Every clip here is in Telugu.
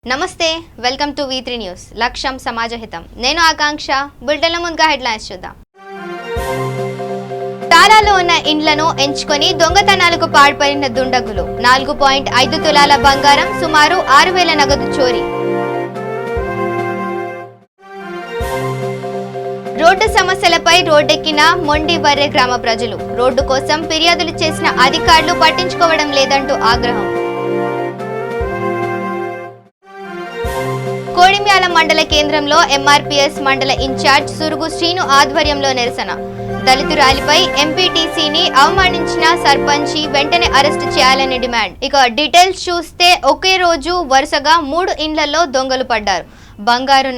నమస్తే వెల్కమ్ టు V3 న్యూస్ లక్ష్యం సమాజహితం నేను ఆకాంక్ష బులెటిన్ల ముందుగా హెడ్లైన్స్ చూద్దాం తాళాలు ఉన్న ఇండ్లను ఎంచుకొని దొంగతనాలకు పాల్పడిన దుండగులు 4.5 తులాల బంగారం సుమారు 6,000 నగదు చోరీ రోడ్డు సమస్యలపై రోడ్డెక్కిన మొండివర్రె గ్రామ ప్రజలు రోడ్డు కోసం ఫిర్యాదులు చేసిన అధికారులు పట్టించుకోవడం లేదంటూ ఆగ్రహం కోడిమ్యాల మండల కేంద్రంలో ఎంఆర్పీఎస్ మండల ఇన్ఛార్జ్ సురుగు శ్రీను ఆధ్వర్యంలో నిరసన దళితురాలిపై ఎంపీటీసీని అవమానించిన సర్పంచి వెంటనే అరెస్టు చేయాలని డిమాండ్. ఇక డీటెయిల్స్ చూస్తే ఒకే రోజు వరుసగా 3 ఇండ్లలో దొంగలు పడ్డారు. బంగారు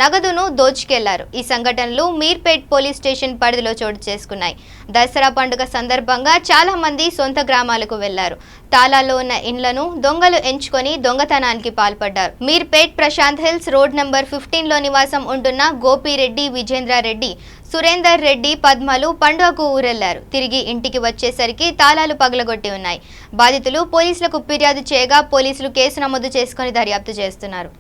నగదును దోచుకెళ్లారు. ఈ సంఘటనలు మీర్పేట్ పోలీస్ స్టేషన్ పరిధిలో చోటు చేసుకున్నాయి. దసరా పండుగ సందర్భంగా చాలా మంది సొంత గ్రామాలకు వెళ్లారు. తాళాల్లో ఉన్న ఇండ్లను దొంగలు ఎంచుకొని దొంగతనానికి పాల్పడ్డారు. Meerpet Prashanth hills road number 15లో నివాసం ఉంటున్న గోపిరెడ్డి, విజేంద్రారెడ్డి, సురేందర్ రెడ్డి, పద్మలు పండుగకు ఊరెళ్లారు. తిరిగి ఇంటికి వచ్చేసరికి తాళాలు పగలగొట్టి ఉన్నాయి. బాధితులు పోలీసులకు ఫిర్యాదు చేయగా పోలీసులు కేసు నమోదు చేసుకుని దర్యాప్తు చేస్తున్నారు.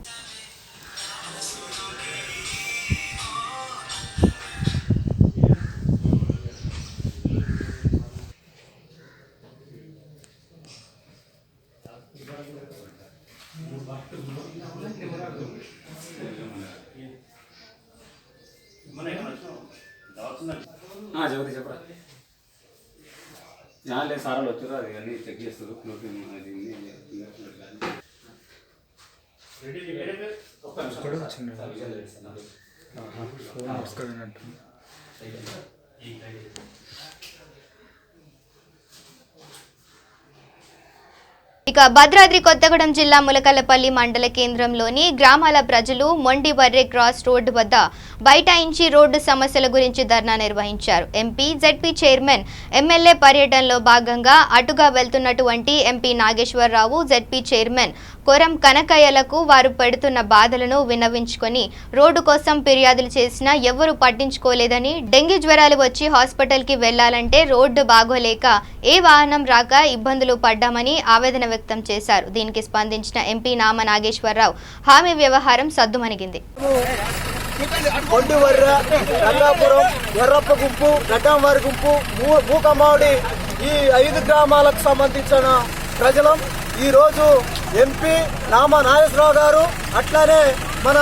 జ్యోతి చెప్పరా లేదు సార్ వాళ్ళు వచ్చారు అది అన్నీ చెక్ చేస్తారు ఇక భద్రాద్రి కొత్తగూడెం జిల్లా ములకలపల్లి మండల కేంద్రంలోని గ్రామాల ప్రజలు మొండివర్రె క్రాస్ రోడ్డు వద్ద బైఠాయించి రోడ్డు సమస్యల గురించి ధర్నా నిర్వహించారు. ఎంపీ, జెడ్పీ చైర్మన్, ఎమ్మెల్యే పర్యటనలో భాగంగా అటుగా వెళ్తున్నటువంటి ఎంపీ నాగేశ్వరరావు, జెడ్పీ చైర్మన్ కొరం కనకయ్యలకు వారు పెడుతున్న బాధలను విన్నవించుకొని రోడ్డు కోసం ఫిర్యాదులు చేసినా ఎవరూ పట్టించుకోలేదని, డెంగీ జ్వరాలు వచ్చి హాస్పిటల్కి వెళ్లాలంటే రోడ్డు బాగోలేక ఏ వాహనం రాక ఇబ్బందులు పడ్డామని ఆవేదన వ్యక్తం చేశారు. దీనికి స్పందించిన ఎంపీ నామ నాగేశ్వరరావు హామీ వ్యవహారం సద్దుమణిగింది. కొండివర్ర, రంగాపురం, ఎర్రప్పగుంపు, గడ్డంవారి గుంపు, మూకమాడి ఈ 5 గ్రామాలకు సంబంధించిన ప్రజలం ఈరోజు ఎంపీ నామా నాగేశ్వరరావు గారు అట్లానే మన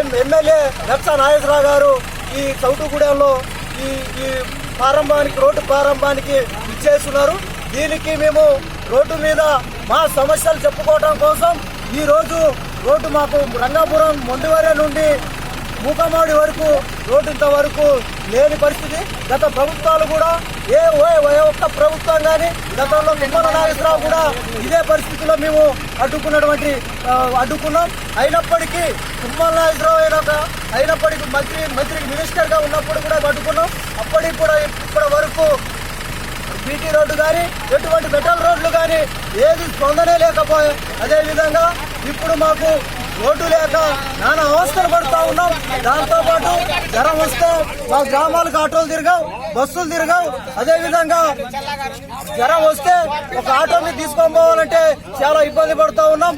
ఎమ్మెల్యే లక్ష నాగేశ్వరరావు గారు ఈ చౌటుగూడెంలో ఈ రోడ్డు ప్రారంభానికి ఇచ్చేస్తున్నారు. దీనికి మేము రోడ్డు మీద మా సమస్యలు చెప్పుకోవడం కోసం ఈరోజు రోడ్డు మాకు రంగాపురం మొండివర్రె నుండి మూకమాడి వరకు రోడ్డు ఇంతవరకు లేని పరిస్థితి. గత ప్రభుత్వాలు కూడా ఏ ఒక్క ప్రభుత్వం కానీ గతంలో తుమ్మల నాగేశ్వరరావు కూడా ఇదే పరిస్థితిలో మేము అడ్డుకున్నాం. అయినప్పటికీ తుమ్మల నాగేశ్వరరావు అయినప్పటికీ మంత్రి మినిస్టర్గా ఉన్నప్పుడు కూడా అడ్డుకున్నాం. అప్పటికి కూడా ఇప్పటి వరకు బీటీ రోడ్డు కానీ ఎటువంటి మెటల్ రోడ్లు కానీ ఏది స్పందనే లేకపోయాయి. అదేవిధంగా ఇప్పుడు మాకు రోడ్డు లేక నానా అవస్థలు పడుతూ ఉన్నాం. దాంతోపాటు జ్వరం వస్తే మా గ్రామాలకు ఆటోలు తిరగవు, బస్సులు తిరగవు. అదేవిధంగా జ్వరం వస్తే ఒక ఆటోని తీసుకొని పోవాలంటే చాలా ఇబ్బంది పడుతూ ఉన్నాం.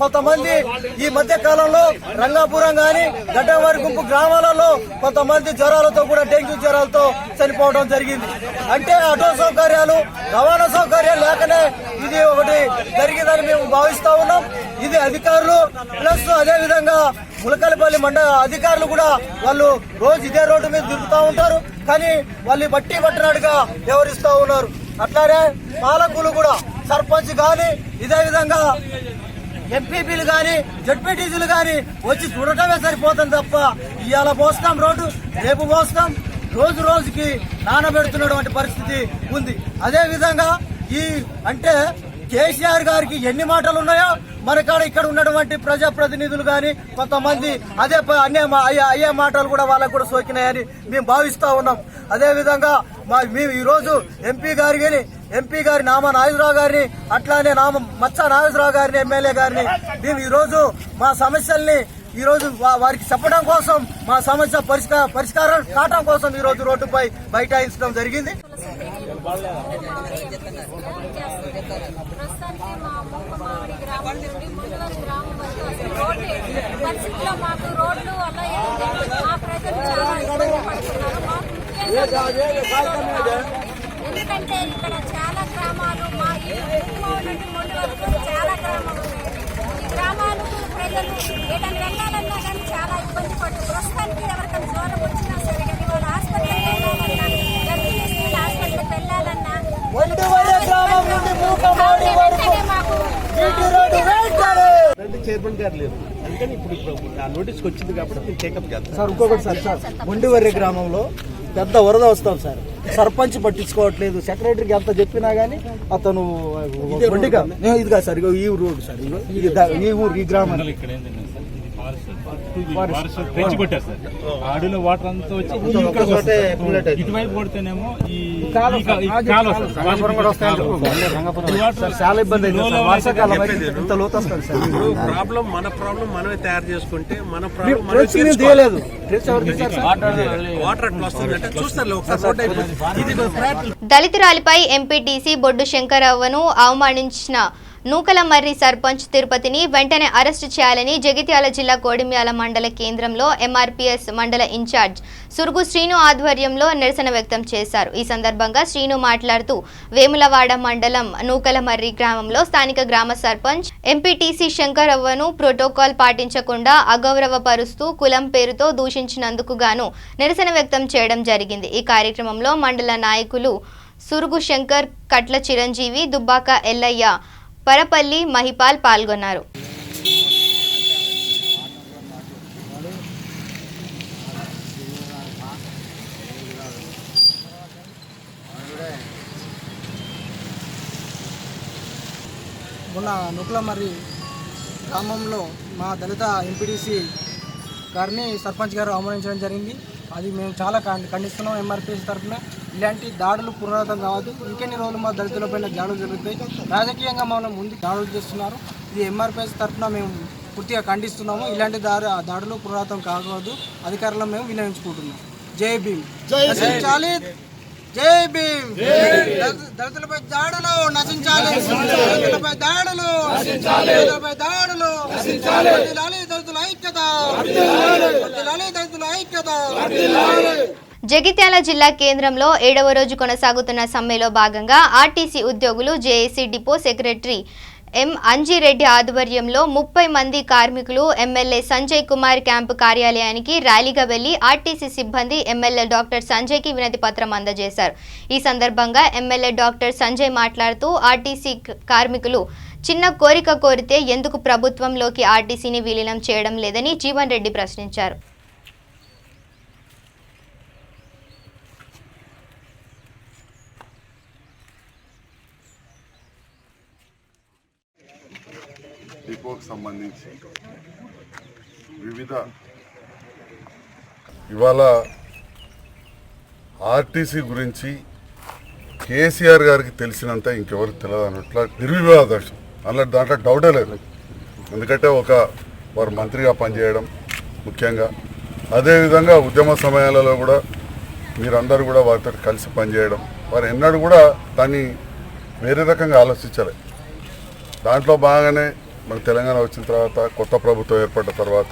కొంతమంది ఈ మధ్య కాలంలో రంగాపురం కానీ గడ్డవారి గుంపు గ్రామాలలో కొంతమంది జ్వరాలతో కూడా డెంగ్యూ జ్వరాలతో చనిపోవడం జరిగింది. అంటే ఆటో సౌకర్యాలు, రవాణా సౌకర్యాలు లేకనే ఇది ఒకటి జరిగిందని మేము భావిస్తూ ఉన్నాం. ఇది అధికారులు ప్లస్ అదేవిధంగా ములకలపల్లి మండల అధికారులు కూడా వాళ్ళు రోజు ఇదే రోడ్డు మీద తిరుగుతూ ఉంటారు. కానీ వాళ్ళు బట్టి పట్టినట్టుగా వ్యవహరిస్తూ ఉన్నారు. అట్లానే పాలకులు కూడా సర్పంచ్ కానీ ఇదే విధంగా ఎంపీపీలు కానీ జడ్పీటీసీలు కానీ వచ్చి చూడటమే సరిపోతుంది తప్ప ఇవాళ మోస్తాం రోడ్డు, రేపు మోస్తాం, రోజుకి నానబెడుతున్నటువంటి పరిస్థితి ఉంది. అదే విధంగా అంటే కేసీఆర్ గారికి ఎన్ని మాటలు ఉన్నాయో మనకాడ ఇక్కడ ఉన్నటువంటి ప్రజాప్రతినిధులు కానీ కొంతమంది అయ్యే మాటలు కూడా వాళ్ళకు కూడా సోకినాయని మేము భావిస్తూ ఉన్నాం. అదేవిధంగా మేము ఈరోజు ఎంపీ గారి నామా నాగేశ్వరరావు గారిని అట్లానే మచ్చ నాగేశ్వరరావు గారిని ఎమ్మెల్యే గారిని మేము ఈరోజు మా సమస్యల్ని ఈరోజు వారికి చెప్పడం కోసం, మా సమస్య పరిష్కారం కావడం కోసం ఈరోజు రోడ్డుపై బైఠాయించడం జరిగింది. ప్రస్తుతానికి మా మూకమామిడి గ్రామ నుండి ముందువరి గ్రామం వరకు అసలు రోడ్డు పరిస్థితిలో మాకు రోడ్లు అలా మా ప్రజలు చాలా ఇబ్బంది పడుతున్నారు. మాకు ముఖ్యంగా ఎందుకంటే ఇక్కడ చాలా గ్రామాలు మా ఈ నుండి ముందు వరకు చాలా గ్రామాలు ఉన్నాయి. ఈ గ్రామాలు ప్రజలు ఏదైనా వెళ్ళాలన్నా కానీ చాలా ఇబ్బంది పడుతుంది. ప్రస్తుతానికి ఎవరికైనా జ్వరం వచ్చినా సరే కానీ వాళ్ళు హాస్పిటల్కి వెళ్ళాలన్నా గర్భిణీ స్త్రీలు హాస్పిటల్కి వెళ్ళాలన్నా చైర్మన్ గారు లేరు, అందుకని ఇప్పుడు ఆ నోటీస్కి వచ్చింది కాబట్టి నేను టేకప్ చేస్తాను సార్. ఇంకొకటి సార్ మొండివర్రె గ్రామంలో పెద్ద వరద వస్తాం సార్, సర్పంచ్ పట్టించుకోవట్లేదు. సెక్రటరీకి ఎంత చెప్పినా గానీ అతను ఇది కాదు సార్, ఈ రోడ్డు సార్, ఈ ఊరు ఈ గ్రామం అడవిలో వాటర్ అంతా వచ్చి ఇటువైపు కొడితేనేమో చాలా ఇబ్బంది అవుతుంది. వర్షాకాలం ఇంత లోతు వస్తుంది సార్. ప్రాబ్లం మన ప్రాబ్లం మనమే తయారు చేసుకుంటే మన తీయలేదు వాటర్ ఎట్లా వస్తుందంటే చూస్తారు ఒకసారి. దళితురాలిపై ఎంపీటీసీ బొడ్డు శంకరవ్వను అవమానించిన నూకలమర్రి సర్పంచ్ తిరుపతిని వెంటనే అరెస్టు చేయాలని జగిత్యాల జిల్లా కోడిమ్యాల మండల కేంద్రంలో ఎంఆర్పీఎస్ మండల ఇన్ఛార్జ్ సురుగు శ్రీను ఆధ్వర్యంలో నిరసన వ్యక్తం చేశారు. ఈ సందర్భంగా శ్రీను మాట్లాడుతూ వేములవాడ మండలం నూకలమర్రి గ్రామంలో స్థానిక గ్రామ సర్పంచ్ ఎంపీటీసీ శంకరవ్వను ప్రోటోకాల్ పాటించకుండా అగౌరవపరుస్తూ కులం పేరుతో దూషించినందుకు గాను నిరసన వ్యక్తం చేయడం జరిగింది. ఈ కార్యక్రమంలో మండల నాయకులు సురుగు శంకర్, కట్ల చిరంజీవి, దుబ్బాక ఎల్లయ్య, పరపల్లి మహిపాల్ పాల్గొన్నారు. మొన్న నూకలమర్రి గ్రామంలో మా దళిత ఎంపీటీసీ గారిని సర్పంచ్ గారు అవమానించడం జరిగింది. అది మేము చాలా ఖండిస్తున్నాం. ఎంఆర్పీఎస్ తరఫున ఇలాంటి దాడులు పునరావృతం కావద్దు. ఇంకెన్ని రోజులు మా దళితులపైన దాడులు జరుగుతాయి. రాజకీయంగా మనం ముందు దాడులు చేస్తున్నారు. ఇది ఎంఆర్పీఎస్ తరఫున మేము పూర్తిగా ఖండిస్తున్నాము. ఇలాంటి దాడులు పునరావృతం కాకూడదు. అధికారులను మేము వినియోగించుకుంటున్నాం. జై భీమ్, నశించాలి. జై భీమ్. దళితులపై దాడులు నశించాలి. దళితులపై దాడులు నశించాలి. దళితులపై దాడులు నశించాలి. దళితుల ఐక్యత, దళితుల ఐక్యత. జగిత్యాల జిల్లా కేంద్రంలో 7వ రోజు కొనసాగుతున్న సమ్మెలో భాగంగా ఆర్టీసీ ఉద్యోగులు JAC depot secretary M Anji Reddy ఆధ్వర్యంలో 30 మంది కార్మికులు ఎమ్మెల్యే సంజయ్ కుమార్ క్యాంపు కార్యాలయానికి ర్యాలీగా వెళ్లి ఆర్టీసీ సిబ్బంది ఎమ్మెల్యే డాక్టర్ సంజయ్కి వినతి పత్రం అందజేశారు. ఈ సందర్భంగా ఎమ్మెల్యే డాక్టర్ సంజయ్ మాట్లాడుతూ ఆర్టీసీ కార్మికులు చిన్న కోరిక కోరితే ఎందుకు ప్రభుత్వంలోకి ఆర్టీసీని విలీనం చేయడం లేదని జీవన్ రెడ్డి ప్రశ్నించారు. డిపోకి సంబంధించి వివిధ ఇవాళ ఆర్టీసీ గురించి కేసీఆర్ గారికి తెలిసినంత ఇంకెవరికి తెలియదు అన్నట్ల నిర్వివాదం అన్నట్టు దాంట్లో డౌటే లేదు. ఎందుకంటే వారు మంత్రిగా పనిచేయడం ముఖ్యంగా, అదేవిధంగా ఉద్యమ సమయాలలో కూడా మీరందరూ కూడా వారితో కలిసి పనిచేయడం, వారు ఎన్నడూ కూడా దాన్ని వేరే రకంగా ఆలోచించలే. దాంట్లో బాగానే మన తెలంగాణ వచ్చిన తర్వాత, కొత్త ప్రభుత్వం ఏర్పడిన తర్వాత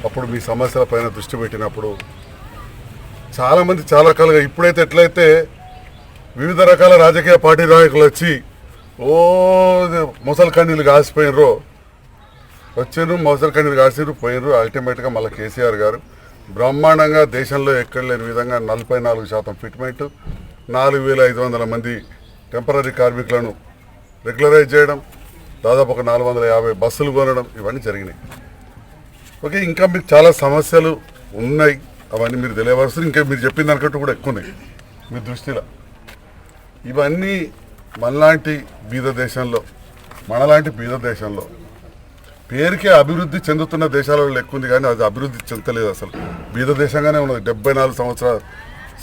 అప్పుడు మీ సమస్యల పైన దృష్టి పెట్టినప్పుడు చాలామంది చాలా రకాలుగా, ఇప్పుడైతే ఎట్లయితే వివిధ రకాల రాజకీయ పార్టీ నాయకులు వచ్చి మొసలు కన్నీళ్ళు కాసిపోయినరో వచ్చిండ్రు, మొసలు కన్నీళ్ళు కాసిరు పోయినరు. అల్టిమేట్గా మళ్ళీ కేసీఆర్ గారు బ్రహ్మాండంగా దేశంలో ఎక్కడ లేని విధంగా 44% ఫిట్మెంట్, 4500 మంది టెంపరీ కార్మికులను రెగ్యులరైజ్ చేయడం, దాదాపు ఒక 450 బస్సులు కొనడం, ఇవన్నీ జరిగినాయి. ఓకే, ఇంకా మీకు చాలా సమస్యలు ఉన్నాయి, అవన్నీ మీరు తెలియవలసింది. ఇంకా మీరు చెప్పిన దానికంటూ కూడా ఎక్కువ ఉన్నాయి మీ దృష్టిలో. ఇవన్నీ మనలాంటి బీద దేశంలో పేరుకే అభివృద్ధి చెందుతున్న దేశాలలో ఎక్కువ ఉంది, కానీ అది అభివృద్ధి చెందలేదు. అసలు బీద దేశంగానే ఉన్నది. 74 సంవత్సరాలు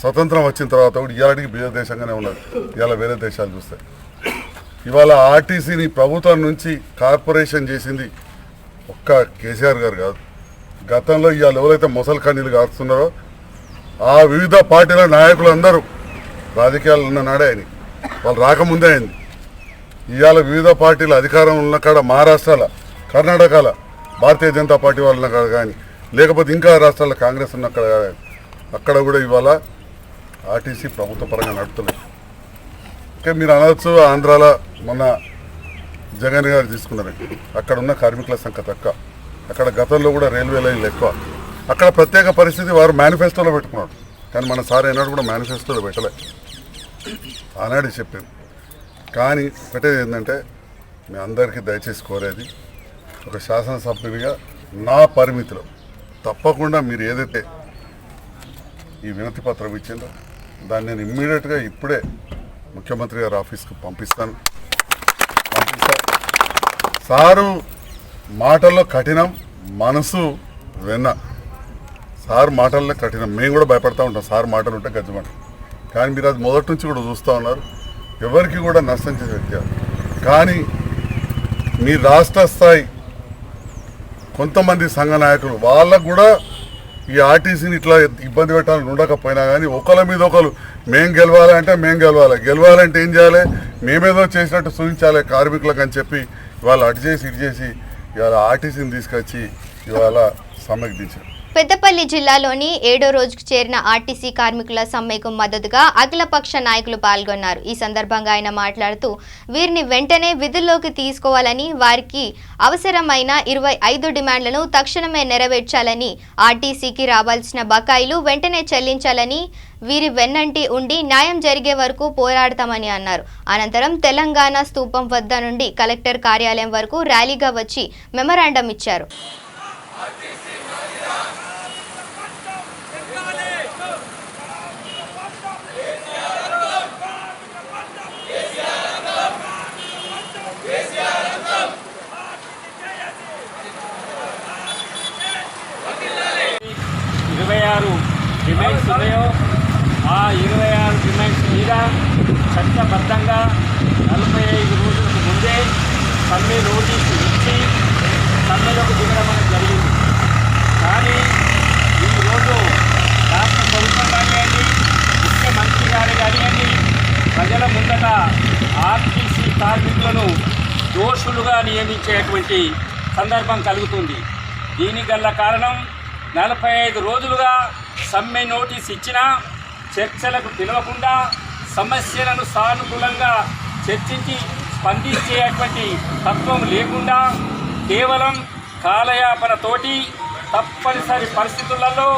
స్వతంత్రం వచ్చిన తర్వాత కూడా ఇవాళకి బీద దేశంగానే ఉన్నది. ఇవాళ వేరే దేశాలు చూస్తే ఇవాళ ఆర్టీసీని ప్రభుత్వం నుంచి కార్పొరేషన్ చేసింది ఒక్క కేసీఆర్ గారు కాదు. గతంలో ఇవాళ ఎవరైతే మొసలు కన్నీళ్ళు కారుతున్నారో ఆ వివిధ పార్టీల నాయకులందరూ రాజకీయాలు ఉన్న నాడే ఆయన, వాళ్ళు రాకముందే అయింది. ఇవాళ వివిధ పార్టీల అధికారం ఉన్న కాడ మహారాష్ట్రాల కర్ణాటకల భారతీయ జనతా పార్టీ వాళ్ళు ఉన్న కాడ కానీ లేకపోతే ఇంకా రాష్ట్రాల్లో కాంగ్రెస్ ఉన్న అక్కడ కూడా ఇవాళ ఆర్టీసీ ప్రభుత్వ పరంగా నడుపుతలేదు. ఇంకా మీరు అనవచ్చు ఆంధ్రాలో మొన్న జగన్ గారు తీసుకున్నారండి, అక్కడ ఉన్న కార్మికుల సంఖ్య తక్కువ, అక్కడ గతంలో కూడా రైల్వే లైన్లు ఎక్కువ, అక్కడ ప్రత్యేక పరిస్థితి వారు మేనిఫెస్టోలో పెట్టుకున్నారు. కానీ మన సార్ ఏనాడు కూడా మేనిఫెస్టోలో పెట్టలే, ఆనాడు చెప్పింది. కానీ ఒకటే ఏంటంటే మీ అందరికీ దయచేసి కోరేది, ఒక శాసనసభ్యునిగా నా పరిమితిలో తప్పకుండా మీరు ఏదైతే ఈ వినతి పత్రం ఇచ్చిందో దాన్ని నేను ఇమ్మీడియట్గా ఇప్పుడే ముఖ్యమంత్రి గారి ఆఫీస్కి పంపిస్తా. సారు మాటల్లో కఠినం, మనసు వెన్న. సార్ మాటల్లో కఠినం, మేము కూడా భయపడతా ఉంటాం సార్ మాటలు ఉంటే గజ్జమంట. కానీ మీరు అది మొదటి నుంచి కూడా చూస్తూ ఉన్నారు, ఎవరికి కూడా నష్టం చేసే వ్యక్తి. కానీ మీ రాష్ట్ర స్థాయి కొంతమంది సంఘ నాయకులు వాళ్ళకు కూడా ఈ ఆర్టీసీని ఇట్లా ఇబ్బంది పెట్టాలని ఉండకపోయినా కానీ ఒకళ్ళ మీద ఒకరు మేము గెలవాలంటే మేము గెలవాలంటే ఏం చేయాలి, మేమేదో చేసినట్టు చూపించాలి కార్మికులకు అని చెప్పి ఇవాళ అటు చేసి ఇటు చేసి ఇవాళ ఆర్టీసీని తీసుకొచ్చి ఇవాళ సమ్మెకు దించారు. పెద్దపల్లి జిల్లాలోని 7వ రోజుకు చేరిన ఆర్టీసీ కార్మికుల సమ్మెకు మద్దతుగా అఖిలపక్ష నాయకులు పాల్గొన్నారు. ఈ సందర్భంగా ఆయన మాట్లాడుతూ వీరిని వెంటనే విధుల్లోకి తీసుకోవాలని, వారికి అవసరమైన 25 డిమాండ్లను తక్షణమే నెరవేర్చాలని, ఆర్టీసీకి రావాల్సిన బకాయిలు వెంటనే చెల్లించాలని, వీరి వెన్నంటి ఉండి న్యాయం జరిగే వరకు పోరాడతామని అన్నారు. అనంతరం తెలంగాణ స్తూపం వద్ద నుండి కలెక్టర్ కార్యాలయం వరకు ర్యాలీగా వచ్చి మెమరాండం ఇచ్చారు. డిమాండ్స్ ఉన్నాయో ఆ 26 డిమాండ్స్ మీద చట్టబద్ధంగా 45 రోజులకు ముందే సమ్మె నోటీసు ఇచ్చి సమ్మెలకు దిగడం జరిగింది. కానీ ఈరోజు రాష్ట్ర ప్రభుత్వం కానివ్వండి, ముఖ్యమంత్రి గారు కానివ్వండి, ప్రజల ముందట ఆర్టీసీ కార్మికులను దోషులుగా నియమించేటువంటి సందర్భం కలుగుతుంది. దీనికి గల కారణం 45 రోజులుగా సమ్మె నోటీస్ ఇచ్చినా చర్చలకు పిలవకుండా సమస్యలను సానుకూలంగా చర్చించి స్పందించేటువంటి తత్వం లేకుండా కేవలం కాలయాపనతోటి తప్పనిసరి పరిస్థితులలో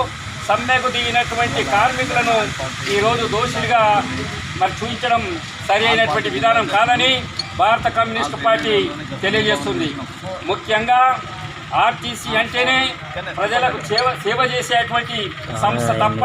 సమ్మెకు దిగినటువంటి కార్మికులను ఈరోజు దోషులుగా చూపించడం సరి అయినటువంటి విధానం కాదని భారత కమ్యూనిస్టు పార్టీ తెలియజేస్తుంది. ముఖ్యంగా ఆర్టీసీ అంటేనే ప్రజలకు సేవ చేసేటువంటి సంస్థ తప్ప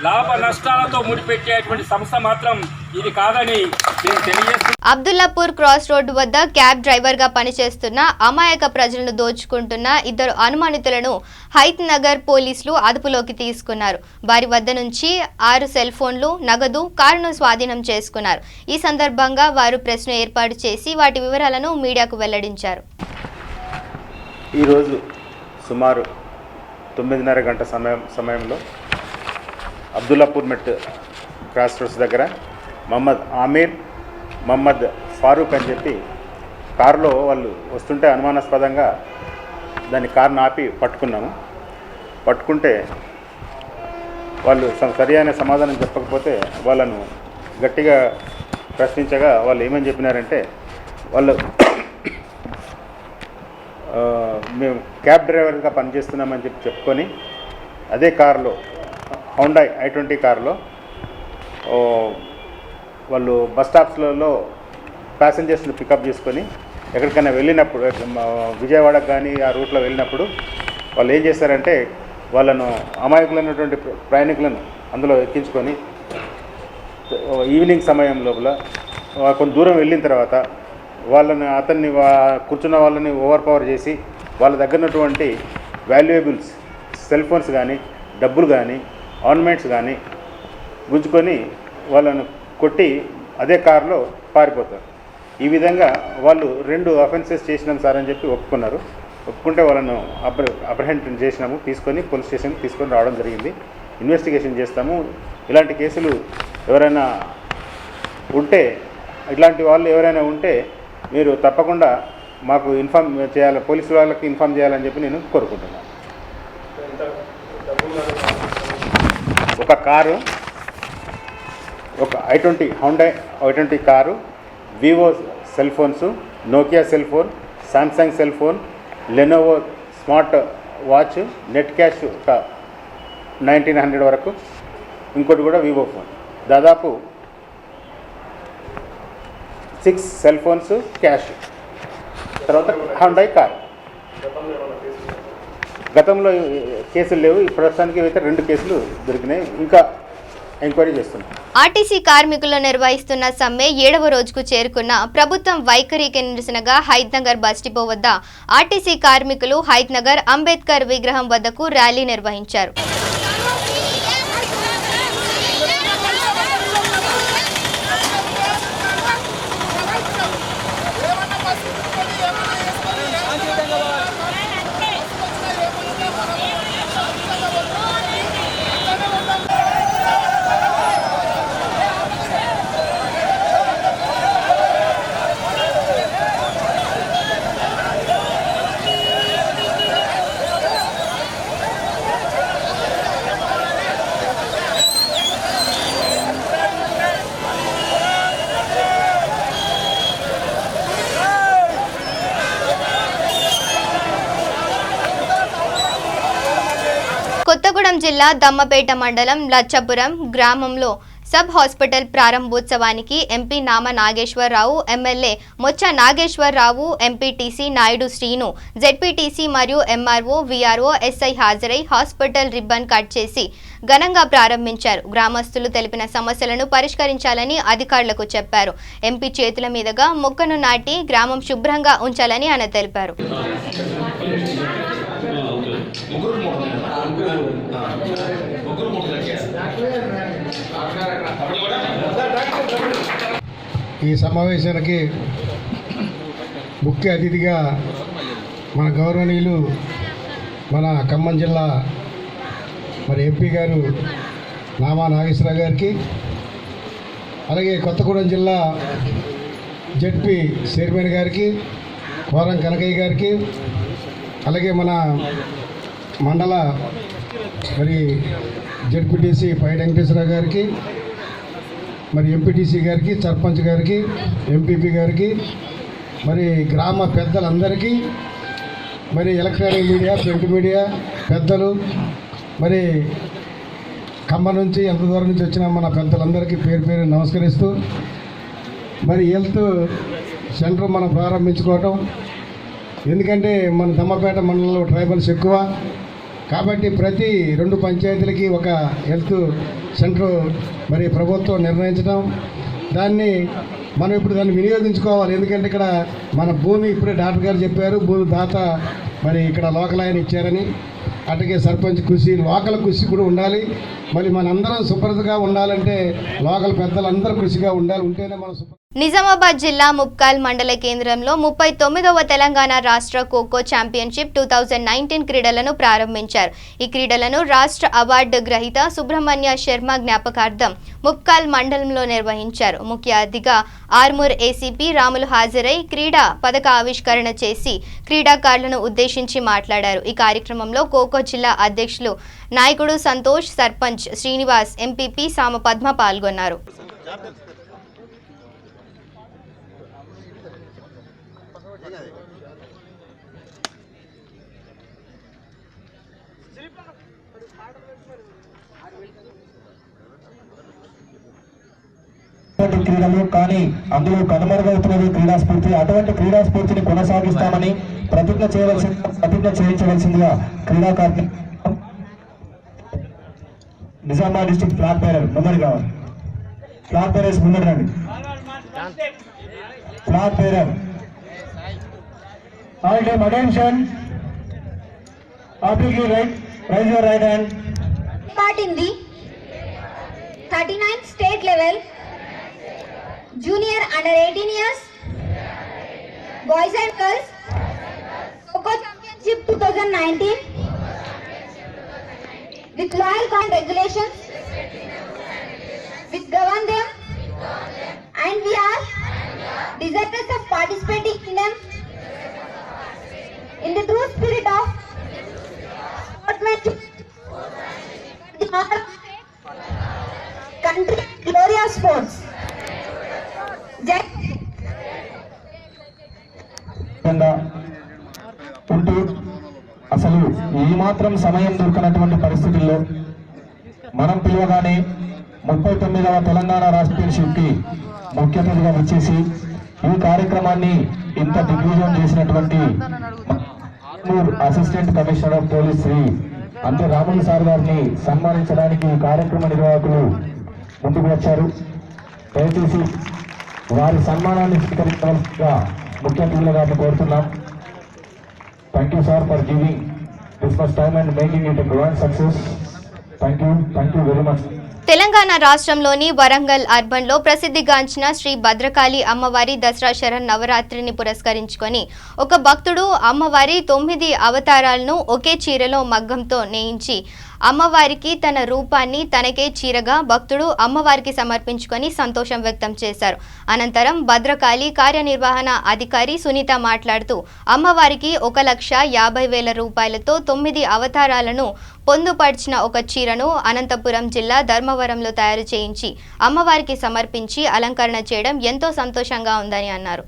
లాభ నష్టాలతో ముడిపెట్టేటువంటి సంస్థ మాత్రం ఇది కాదని నేను తెలియజేస్తున్నాను. అబ్దుల్లాపూర్ క్రాస్ రోడ్డు వద్ద క్యాబ్ డ్రైవర్ గా పనిచేస్తున్న అమాయక ప్రజలను దోచుకుంటున్న 2 అనుమానితులను హైత్ నగర్ పోలీసులు అదుపులోకి తీసుకున్నారు. వారి వద్ద నుంచి 6 సెల్ ఫోన్లు, నగదు, కారును స్వాధీనం చేసుకున్నారు. ఈ సందర్భంగా వారు ప్రెస్ను ఏర్పాటు చేసి వాటి వివరాలను మీడియాకు వెల్లడించారు. ఈరోజు సుమారు 9:30 గంట సమయంలో అబ్దుల్లాపూర్ మెట్ క్రాస్ రోడ్స్ దగ్గర మహమ్మద్ ఆమీర్, మహమ్మద్ ఫారూక్ అని చెప్పి కారులో వాళ్ళు వస్తుంటే అనుమానాస్పదంగా దాని కారును ఆపి పట్టుకున్నాము. పట్టుకుంటే వాళ్ళు సరైన సమాధానం చెప్పకపోతే వాళ్ళను గట్టిగా ప్రశ్నించగా వాళ్ళు ఏమని చెప్పినారంటే, వాళ్ళు మేము క్యాబ్ డ్రైవర్గా పనిచేస్తున్నామని చెప్పుకొని అదే కారులో హోండా i20 కారులో వాళ్ళు బస్ స్టాప్స్లలో ప్యాసింజర్స్ని పికప్ చేసుకొని ఎక్కడికైనా వెళ్ళినప్పుడు, విజయవాడకు కానీ ఆ రూట్లో వెళ్ళినప్పుడు వాళ్ళు ఏం చేస్తారంటే వాళ్ళను అమాయకులైనటువంటి ప్రయాణికులను అందులో ఎక్కించుకొని ఈవినింగ్ సమయం లోపల కొంత దూరం వెళ్ళిన తర్వాత అతన్ని కూర్చున్న వాళ్ళని ఓవర్ పవర్ చేసి వాళ్ళ దగ్గర ఉన్నటువంటి వాల్యుయబుల్స్, సెల్ ఫోన్స్ కానీ, డబ్బులు కానీ, ఆర్నమెంట్స్ కానీ గుంజుకొని వాళ్ళను కొట్టి అదే కారులో పారిపోతారు. ఈ విధంగా వాళ్ళు 2 అఫెన్సెస్ చేసినాం సార్ అని చెప్పి ఒప్పుకున్నారు. ఒప్పుకుంటే వాళ్ళను అప్రహెండ్ చేసినాము, తీసుకొని పోలీస్ స్టేషన్కి తీసుకొని రావడం జరిగింది. ఇన్వెస్టిగేషన్ చేస్తాము. ఇలాంటి కేసులు ఎవరైనా ఉంటే, ఇట్లాంటి వాళ్ళు ఎవరైనా ఉంటే మీరు తప్పకుండా మాకు ఇన్ఫామ్ చేయాలి, పోలీసు వాళ్ళకి ఇన్ఫామ్ చేయాలని చెప్పి నేను కోరుకుంటున్నాను. ఒక కారు, ఒక i20 Honda i20 car, Vivo cell phones, Nokia cell phone, Samsung cell phone, Lenovo smart watch, net cash ఒక 1900 వరకు, ఇంకోటి కూడా వివో ఫోన్, దాదాపు 6 సెల్ ఫోన్స్ క్యాష్. తర్వాత హోండా కార్. గతంలో కేసులు లేవు, ప్రస్తుతానికి అయితే 2 కేసులు దొరికినాయి, ఇంకా ఎంక్వైరీ చేస్తున్నాం. ఆర్టీసీ కార్మికులు నిర్వహిస్తున్న సమ్మె 7వ రోజుకు చేరుకున్న ప్రభుత్వం వైఖరికి నిరసనగా హైద్నగర్ బస్ డిపో వద్ద ఆర్టీసీ కార్మికులు హైద్నగర్ అంబేద్కర్ విగ్రహం వద్దకు ర్యాలీ నిర్వహించారు. కొత్తగూడెం జిల్లా దమ్మపేట మండలం లచ్చపురం గ్రామంలో సబ్ హాస్పిటల్ ప్రారంభోత్సవానికి ఎంపీ నామ Nageswararao, MLA మొచ్చ Nageswararao, MPTC Naidu Srinu, ZPTC మరియు ఎంఆర్ఓ, వీఆర్ఓ, ఎస్ఐ హాజరై హాస్పిటల్ రిబ్బన్ కట్ చేసి ఘనంగా ప్రారంభించారు. గ్రామస్తులు తెలిపిన సమస్యలను పరిష్కరించాలని అధికారులకు చెప్పారు. ఎంపీ చేతుల మీదుగా మొక్కను నాటి గ్రామం శుభ్రంగా ఉంచాలని ఆయన తెలిపారు. ఈ సమావేశానికి ముఖ్య అతిథిగా మన గౌరవనీయులు మన ఖమ్మం జిల్లా ఎంపీ గారు నామా నాగేశ్వరరావు గారికి, అలాగే కొత్తగూడెం జిల్లా జెడ్పీ చైర్మన్ గారికి, కోరం కనకయ్య గారికి, అలాగే మన మండల జెడ్పీటీసీ పై వెంకటేశ్వరరావు గారికి, ఎంపీటీసీ గారికి, సర్పంచ్ గారికి, ఎంపీపీ గారికి, గ్రామ పెద్దలందరికీ, ఎలక్ట్రానిక్ మీడియా, ప్రింట్ మీడియా పెద్దలు, ఖమ్మం నుంచి ఎంత దూరం నుంచి వచ్చిన మన పెద్దలందరికీ పేరు పేరు నమస్కరిస్తూ, హెల్త్ సెంటర్ మనం ప్రారంభించుకోవటం, ఎందుకంటే మన దమ్మపేట మండలంలో ట్రైబల్స్ ఎక్కువ కాబట్టి ప్రతి 2 పంచాయతీలకి ఒక హెల్త్ సెంటర్ ప్రభుత్వం నిర్ణయించడం, దాన్ని మనం ఇప్పుడు దాన్ని వినియోగించుకోవాలి. ఎందుకంటే ఇక్కడ మన భూమి ఇప్పుడే డాక్టర్ గారు చెప్పారు, భూమి దాత ఇక్కడ లోకల్ ఆయన ఇచ్చారని, అట్లాగే సర్పంచ్ కృషి, లోకల్ కృషి కూడా ఉండాలి. మనందరం శుభ్రతగా ఉండాలంటే లోకల్ పెద్దలందరూ కృషిగా ఉండాలి, ఉంటేనే మనం నిజామాబాద్ జిల్లా ముప్కాల్ మండల కేంద్రంలో 39వ తెలంగాణ రాష్ట్ర ఖోఖో ఛాంపియన్షిప్ 2019 క్రీడలను ప్రారంభించారు. ఈ క్రీడలను రాష్ట్ర అవార్డు గ్రహీత సుబ్రహ్మణ్య శర్మ జ్ఞాపకార్థం ముప్కాల్ మండలంలో నిర్వహించారు. ముఖ్య అతిథిగా ఆర్మూర్ ఏసీపీ రాములు హాజరై క్రీడా పథక ఆవిష్కరణ చేసి క్రీడాకారులను ఉద్దేశించి మాట్లాడారు. ఈ కార్యక్రమంలో ఖోఖో జిల్లా అధ్యక్షులు నాయకుడు సంతోష్, సర్పంచ్ శ్రీనివాస్, ఎంపీపీ సామ పద్మ పాల్గొన్నారు. క్రీడలు కానీ అందులో కనుమరుగవుతున్నది క్రీడా స్ఫూర్తి. అటువంటి క్రీడా స్ఫూర్తిని కొనసాగిస్తామని ప్రతిజ్ఞ చేయించవలసిందిగా క్రీడాకారులు నిజామాబాద్ డిస్ట్రిక్ట్ ఫ్లాగ్ బేరర్ ముందరు కావాలి. ఫ్లాగ్ బేరర్స్ ముందరు రండి. Flag bearer all time attention. Publicly raise your right hand. Part in the 39th state level junior under 18 years boys and girls Khokho Championship 2019 with loyal conduct regulations which govern them, and we are desirous of participating ఉంటూ అసలు ఏమాత్రం సమయం దొరకనటువంటి పరిస్థితుల్లో మనం పిలవగానే 39వ తెలంగాణ రాష్ట్ర శిల్పి ముఖ్య అతిథిగా వచ్చేసి ఈ కార్యక్రమాన్ని ఇంత దిగ్విజయం చేసినటువంటి assistant commissioner of police Shri అంతే రాములు సార్ గారిని సన్మానించడానికి ఈ కార్యక్రమ నిర్వాహకులు ముందుకు వచ్చారు. దయచేసి వారి సన్మానాన్ని స్వీకరించవలసిగా ముఖ్య అతిథులుగా కోరుతున్నాం. Thank you sir for giving this much time and making it a grand success. Thank you very much. Telangana రాష్ట్రంలోని వరంగల్ అర్బన్లో ప్రసిద్ధిగాంచిన శ్రీ భద్రకాళి అమ్మవారి దసరా శరణ్ నవరాత్రిని పురస్కరించుకొని ఒక భక్తుడు అమ్మవారి 9 అవతారాలను ఒకే చీరలో మగ్గంతో నేయించి అమ్మవారికి తన రూపాన్ని తనకే చీరగా భక్తుడు అమ్మవారికి సమర్పించుకొని సంతోషం వ్యక్తం చేశారు. అనంతరం భద్రకాళి కార్యనిర్వహణ అధికారి సునీత మాట్లాడుతూ అమ్మవారికి 1,50,000 రూపాయలతో 9 అవతారాలను పొందుపరిచిన ఒక చీరను అనంతపురం జిల్లా ధర్మవరంలో తయారు చేయించి అమ్మవారికి సమర్పించి అలంకరణ చేయడం ఎంతో సంతోషంగా ఉందని అన్నారు.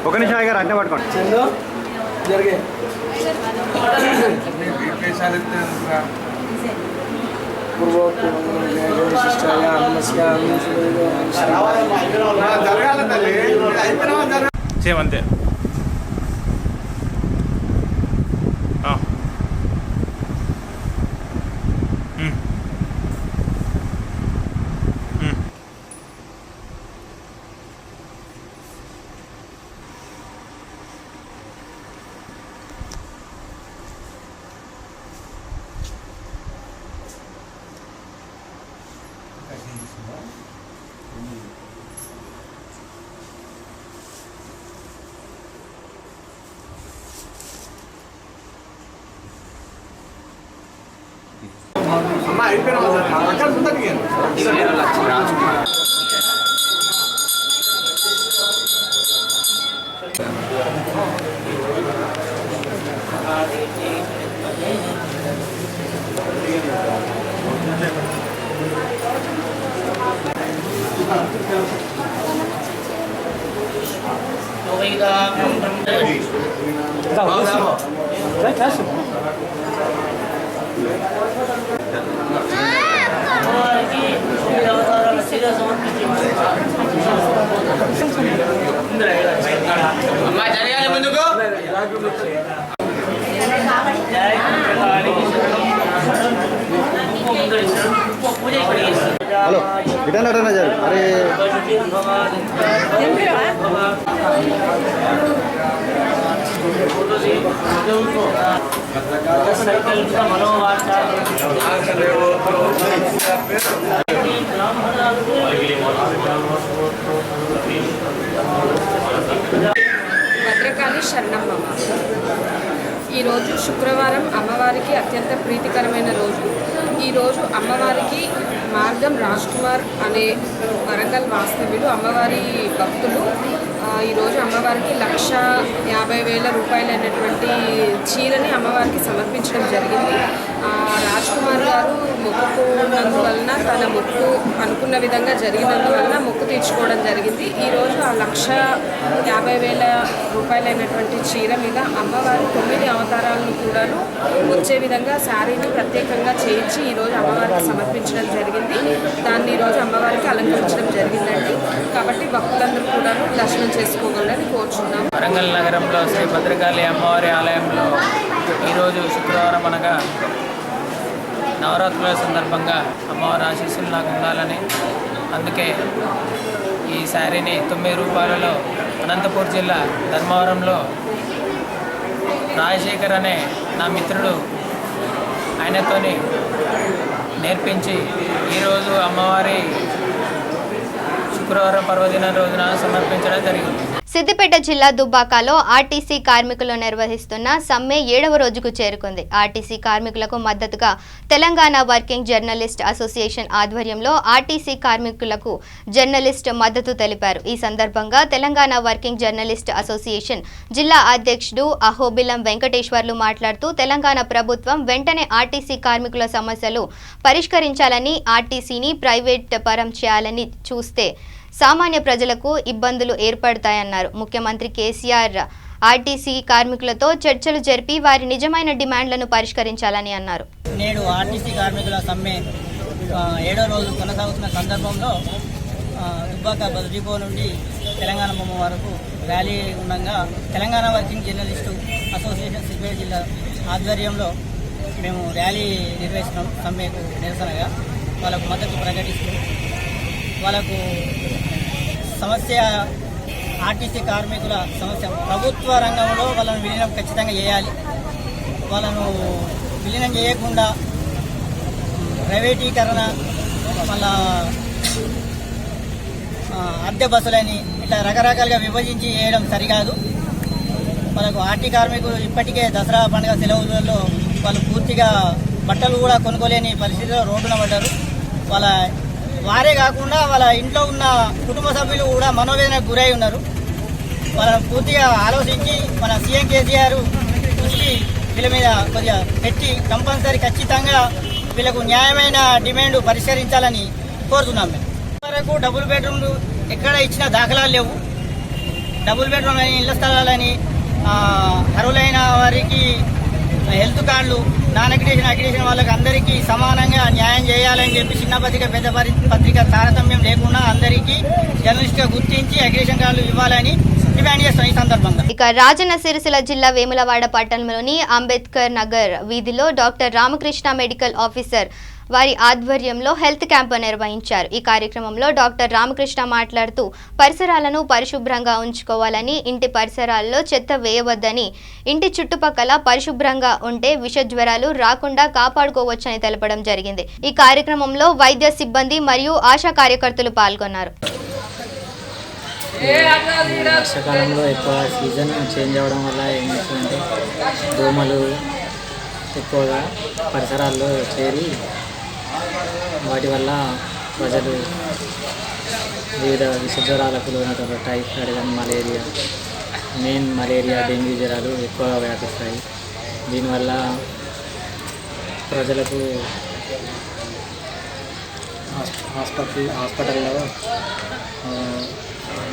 ఒక నిమిషం గారు అడ్డ పట్టుకోండి చందు జరిగే చేయమంతే హలో ఇటన్నా జరు అరే భద్రకాళి శరణమ్మ. ఈరోజు శుక్రవారం అమ్మవారికి అత్యంత ప్రీతికరమైన రోజు. ఈరోజు అమ్మవారికి మార్గం రాజ్ కుమార్ అనే వరంగల్ వాస్తవ్యులు అమ్మవారి భక్తులు ఈరోజు అమ్మవారికి 1,50,000 రూపాయలైనటువంటి చీరని అమ్మవారికి సమర్పించడం జరిగింది. రాజ్ కుమార్ గారు మొక్కుకున్నందువలన తన మొక్కు అనుకున్న విధంగా జరిగినందువలన మొక్కు తీర్చుకోవడం జరిగింది. ఈరోజు ఆ 1,50,000 రూపాయలైనటువంటి చీర మీద అమ్మవారి 9 అవతారాలను కూడాను వచ్చే విధంగా శారీని ప్రత్యేకంగా చేయించి ఈరోజు అమ్మవారికి సమర్పించడం జరిగింది. దాన్ని ఈరోజు అమ్మవారికి అలంకరించడం జరిగిందండి. కాబట్టి భక్తులందరూ కూడాను దర్శనం చేసుకోగలని కోరుచున్నాం. వరంగల్ నగరంలో శ్రీ భద్రకాళి అమ్మవారి ఆలయంలో ఈరోజు శుక్రవారం అనగా నవరాత్రుల సందర్భంగా అమ్మవారి ఆశీస్సులు నాకు ఉండాలని అందుకే ఈ శారీని 9 రూపాయలలో అనంతపూర్ జిల్లా ధర్మవరంలో రాజశేఖర్ అనే నా మిత్రుడు ఆయనతోని నేర్పించి ఈరోజు అమ్మవారి శుక్రవారం పర్వదిన రోజున సమర్పించడం జరిగింది. సిద్దిపేట జిల్లా దుబ్బాకలో ఆర్టీసీ కార్మికులు నిర్వహిస్తున్న సమ్మె 7వ రోజుకు చేరుకుంది. ఆర్టీసీ కార్మికులకు మద్దతుగా తెలంగాణ వర్కింగ్ జర్నలిస్ట్ అసోసియేషన్ ఆధ్వర్యంలో ఆర్టీసీ కార్మికులకు జర్నలిస్ట్ మద్దతు తెలిపారు. ఈ సందర్భంగా తెలంగాణ వర్కింగ్ జర్నలిస్ట్ అసోసియేషన్ జిల్లా అధ్యక్షుడు అహోబిలం వెంకటేశ్వర్లు మాట్లాడుతూ తెలంగాణ ప్రభుత్వం వెంటనే ఆర్టీసీ కార్మికుల సమస్యలు పరిష్కరించాలని, ఆర్టీసీని ప్రైవేట్ పరం చేయాలని చూస్తే సామాన్య ప్రజలకు ఇబ్బందులు ఏర్పడతాయన్నారు. ముఖ్యమంత్రి కేసీఆర్ ఆర్టీసీ కార్మికులతో చర్చలు జరిపి వారి నిజమైన డిమాండ్లను పరిష్కరించాలని అన్నారు. నేడు ఆర్టీసీ కార్మికుల సమ్మె 7వ రోజు కొనసాగుతున్న సందర్భంలో దుబ్బాక బస్ డిపో నుండి తెలంగాణ బొమ్మ వరకు ర్యాలీ ఉండగా Telangana working journalist association Siddipet జిల్లా ఆధ్వర్యంలో మేము ర్యాలీ నిర్వహిస్తున్నాం. సమ్మెకు నిరసనగా వాళ్ళకు మద్దతు ప్రకటిస్తూ వాళ్ళకు సమస్య ఆర్టీసీ కార్మికుల సమస్య ప్రభుత్వ రంగంలో వాళ్ళను విలీనం ఖచ్చితంగా చేయాలి. వాళ్ళను విలీనం చేయకుండా ప్రైవేటీకరణ, మళ్ళా అద్దె బస్సులని ఇట్లా రకరకాలుగా విభజించి చేయడం సరికాదు. వాళ్ళకు ఆర్టీ కార్మికులు ఇప్పటికే దసరా పండుగ సెలవులలో వాళ్ళు పూర్తిగా బట్టలు కూడా కొనుక్కోలేని పరిస్థితిలో రోడ్డున పడ్డారు. వారే కాకుండా వాళ్ళ ఇంట్లో ఉన్న కుటుంబ సభ్యులు కూడా మనోవేదనకు గురై ఉన్నారు. వాళ్ళని పూర్తిగా ఆలోచించి మన సీఎం కేసీఆర్ దృష్టి వీళ్ళ మీద కొద్దిగా పెట్టి కంపల్సరీ ఖచ్చితంగా వీళ్ళకు న్యాయమైన డిమాండ్ పరిష్కరించాలని కోరుతున్నాం. మేము వరకు డబుల్ బెడ్రూమ్లు ఎక్కడ ఇచ్చిన దాఖలాలు లేవు. డబుల్ బెడ్రూమ్ అని, ఇళ్ల స్థలాలని, అర్హులైన వారికి హెల్త్ కార్డులు, నాన్ అగ్రిడేషన్ వాళ్ళకి అందరికీ సమానంగా న్యాయం చేయాలని చెప్పి చిన్న పత్రిక పెద్ద పత్రిక తారతమ్యం లేకుండా అందరికీ జర్నలిస్ట్గా గుర్తించి అగ్రిడేషన్ కార్డులు ఇవ్వాలని డిమాండ్ చేస్తాం. ఈ సందర్భంగా ఇక రాజన్న సిరిసిల్ల జిల్లా వేములవాడ పట్టణంలోని అంబేద్కర్ నగర్ వీధిలో డాక్టర్ రామకృష్ణ మెడికల్ ఆఫీసర్ వారి ఆధ్వర్యంలో హెల్త్ క్యాంప్ నిర్వహించారు. ఈ కార్యక్రమంలో డాక్టర్ రామకృష్ణ మాట్లాడుతూ పరిసరాలను పరిశుభ్రంగా ఉంచుకోవాలని, ఇంటి పరిసరాల్లో చెత్త వేయవద్దని, ఇంటి చుట్టుపక్కల పరిశుభ్రంగా ఉంటే విష జ్వరాలు రాకుండా కాపాడుకోవచ్చని తెలపడం జరిగింది. ఈ కార్యక్రమంలో వైద్య సిబ్బంది మరియు ఆశా కార్యకర్తలు పాల్గొన్నారు. వర్షాకాలంలో ఎక్కువ సీజన్ చేంజ్ అవ్వడం వల్ల ఏమవుతుందంటే దోమలు ఎక్కువగా పరిసరాల్లో చేరి వాటి వల్ల ప్రజలు వివిధ విష జ్వరాలకు లోనవుతారు. టైఫాయిడ్ కానీ మలేరియా, డెంగ్యూ జ్వరాలు ఎక్కువగా వ్యాపిస్తాయి. దీనివల్ల ప్రజలకు హాస్పిటల్లో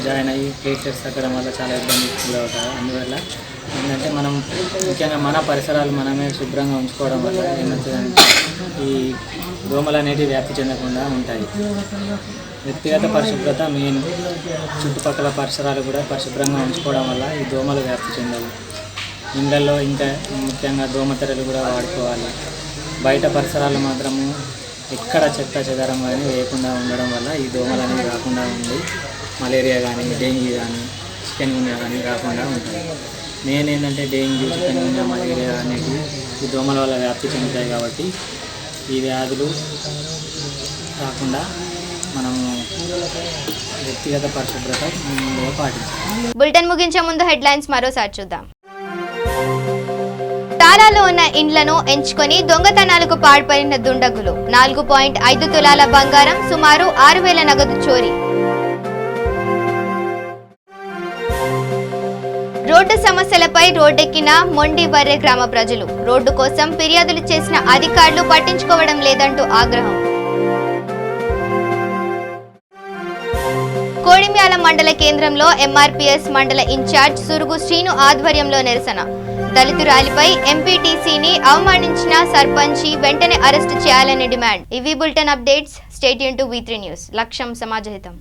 జాయిన్ అయ్యి ప్లేట్లెట్స్ తగ్గడం వల్ల చాలా ఇబ్బంది అవుతారు. అందువల్ల ఏంటంటే మనం ముఖ్యంగా మన పరిసరాలు మనమే శుభ్రంగా ఉంచుకోవడం వల్ల ఏమవుతుందంటే ఈ దోమలు అనేటివి వ్యాప్తి చెందకుండా ఉంటాయి. వ్యక్తిగత పరిశుభ్రత మెయిన్. చుట్టుపక్కల పరిసరాలు కూడా పరిశుభ్రంగా ఉంచుకోవడం వల్ల ఈ దోమలు వ్యాప్తి చెందవు. ఇళ్ళల్లో ఇంకా ముఖ్యంగా దోమతెరలు కూడా వాడుకోవాలి. బయట పరిసరాలు మాత్రము ఎక్కడ చెత్త చెదారం కానీ వేయకుండా ఉండడం వల్ల ఈ దోమలు అనేవి రాకుండా ఉండి మలేరియా కానీ, డెంగ్యూ కానీ, చికెన్ గున్యా కానీ రాకుండా ఉంటాయి. మెయిన్ ఏంటంటే డెంగ్యూ, చికెన్ గున్యా, మలేరియా అనేవి ఈ దోమల వల్ల వ్యాప్తి చెందుతాయి. కాబట్టి ఈ వ్యాధులు రాకుండా మనము వ్యక్తిగత పరిశుభ్రత పాటించాలి. బులెటిన్ ముగించే ముందు హెడ్లైన్స్ మరోసారి చూద్దాం. తాళాలో ఉన్న ఇండ్లను ఎంచుకొని దొంగతనాలకు పాల్పడిన దుండగులు. 4.5 తులాల బంగారం, సుమారు 6,000 నగదు చోరీ. రోడ్డు సమస్యలపై రోడ్డెక్కిన మొండివర్రె గ్రామ ప్రజలు. రోడ్డు కోసం ఫిర్యాదులు చేసిన అధికారులు పట్టించుకోవడం లేదంటూ ఆగ్రహం. కోడిమ్యాల మండల కేంద్రంలో ఎంఆర్పీఎస్ మండల ఇన్ఛార్జ్ సురుగు శ్రీను ఆధ్వర్యంలో నిరసన. దళితురాలిపై ఎంపీటీసీని అవమానించిన సర్పంచి వెంటనే అరెస్టు చేయాలని డిమాండ్. ఇవి bulletin updates. Stay tune to V3 news. లక్ష్యం సమాజహితం.